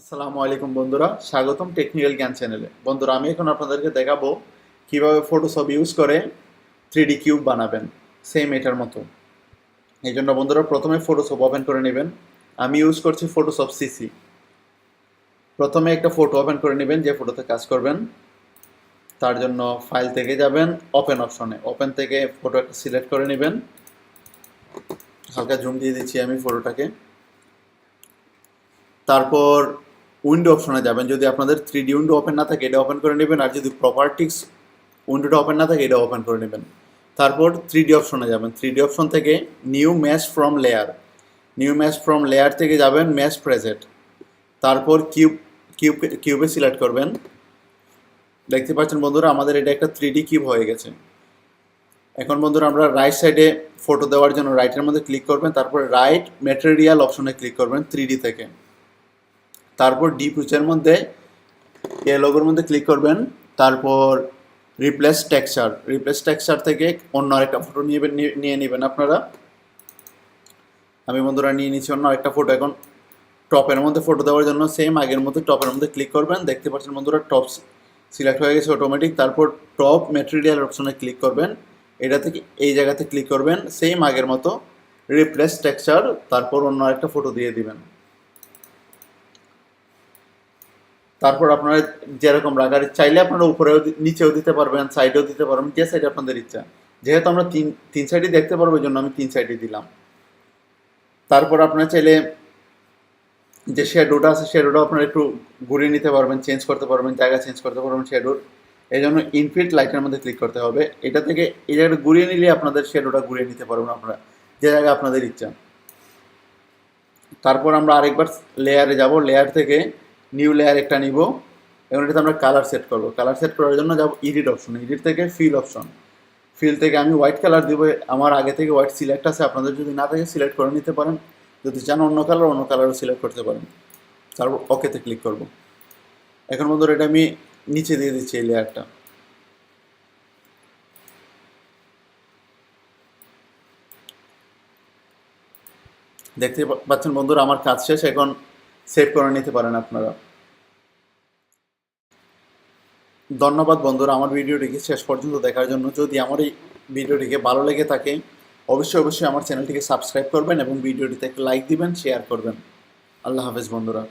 আসসালামু আলাইকুম বন্ধুরা, স্বাগতম টেকনিক্যাল জ্ঞান চ্যানেলে। বন্ধুরা, আমি এখন আপনাদেরকে দেখাবো কিভাবে ফটোশপ ইউজ করে 3D কিউব বানাবেন, সেম এটার মতো। এই জন্য বন্ধুরা প্রথমে ফটোশপ ওপেন করে নেবেন। আমি ইউজ করছি ফটোশপ সিসি। প্রথমে একটা ফটো ওপেন করে নেবেন, যে ফটোতে কাজ করবেন। তার জন্য ফাইল থেকে যাবেন ওপেন অপশনে, ওপেন থেকে ফটো একটা সিলেক্ট করে নেবেন। হালকা জুম দিয়ে দিচ্ছি আমি ফটোটাকে। তারপর উইন্ডো অপশনে যাবেন, যদি আপনাদের 3D উইন্ডো ওপেন না থাকে এটা ওপেন করে নেবেন, আর যদি প্রপার্টিস উইন্ডোটা ওপেন না থাকে এটা ওপেন করে নেবেন। তারপর 3D অপশনে যাবেন, 3D অপশন থেকে new mash from layer, new mash from layer থেকে যাবেন ম্যাশ প্রেজেন্ট। তারপর কিউবে সিলেক্ট করবেন। দেখতে পাচ্ছেন বন্ধুরা, আমাদের এটা একটা 3D কিউব হয়ে গেছে। এখন বন্ধুরা আমরা রাইট সাইডে ফটো দেওয়ার জন্য রাইটের মধ্যে ক্লিক করবেন, তারপর রাইট ম্যাটেরিয়াল অপশনে ক্লিক করবেন 3D থেকে। তারপর ডিফিউজের মধ্যে এই লোগোর মধ্যে ক্লিক করবেন, তারপর রিপ্লেস টেক্সচার থেকে অন্য আরেকটা ফটো নিয়ে নেবেন আপনারা। আমি বন্ধুরা নিয়ে নিচ্ছি অন্য আরেকটা ফটো। এখন টপের মধ্যে ফটো দেওয়ার জন্য সেম আগের মধ্যে টপের মধ্যে ক্লিক করবেন। দেখতে পাচ্ছেন বন্ধুরা টপ সিলেক্ট হয়ে গেছে অটোমেটিক। তারপর টপ ম্যাটেরিয়াল অপশনে ক্লিক করবেন, এটা থেকে এই জায়গাতে ক্লিক করবেন, সেম আগের মতো রিপ্লেস টেক্সচার, তারপর অন্য আরেকটা ফটো দিয়ে দিবেন। তারপর আপনারা যেরকম রাখার চাইলে আপনারা উপরেও নিচেও দিতে পারবেন, সাইডেও দিতে পারবেন, যে সাইডে আপনাদের ইচ্ছা। যেহেতু আমরা তিন সাইডই দেখতে পারবো, এই জন্য আমি 3 সাইডই দিলাম। তারপর আপনারা চাইলে যে শ্যাডোটা আছে শ্যাডোটা আপনারা একটু ঘুরিয়ে নিতে পারবেন, চেঞ্জ করতে পারবেন, জায়গা চেঞ্জ করতে পারবেন শ্যাডোর। এই জন্য ইনফিট লাইটের মধ্যে ক্লিক করতে হবে। এটা থেকে এই জায়গাটা ঘুরিয়ে নিলে আপনাদের শ্যাডোটা ঘুরিয়ে নিতে পারবেন আপনারা, যে জায়গায় আপনাদের ইচ্ছা। তারপর আমরা আরেকবার লেয়ারে যাব, লেয়ার থেকে নিউ লেয়ার একটা নিব। এবং এটাতে আমরা কালার সেট করব। কালার সেট করার জন্য যাব এডিট অপশন, এডিট থেকে ফিল অপশন। ফিল থেকে আমি হোয়াইট কালার দিব। আমার আগে থেকে হোয়াইট সিলেক্ট আছে, আপনাদের যদি না থাকে সিলেক্ট করে নিতে পারেন। যদি চান অন্য কালারও সিলেক্ট করতে পারেন। তারপর ওকেতে ক্লিক করব। এখন বন্ধুরা এটা আমি নিচে দিয়ে দিচ্ছি এই লেয়ারটা। দেখতে পাচ্ছেন বন্ধুরা আমার কাজ শেষ। এখন সেভ করে নিতে পারেন আপনারা। ধন্যবাদ বন্ধুরা আমার ভিডিওটিকে শেষ পর্যন্ত দেখার জন্য। যদি আমার এই ভিডিওটিকে ভালো লেগে থাকে অবশ্যই আমার চ্যানেলটিকে সাবস্ক্রাইব করবেন এবং ভিডিওটিতে একটা লাইক দিবেন, শেয়ার করবেন। আল্লাহ হাফেজ বন্ধুরা।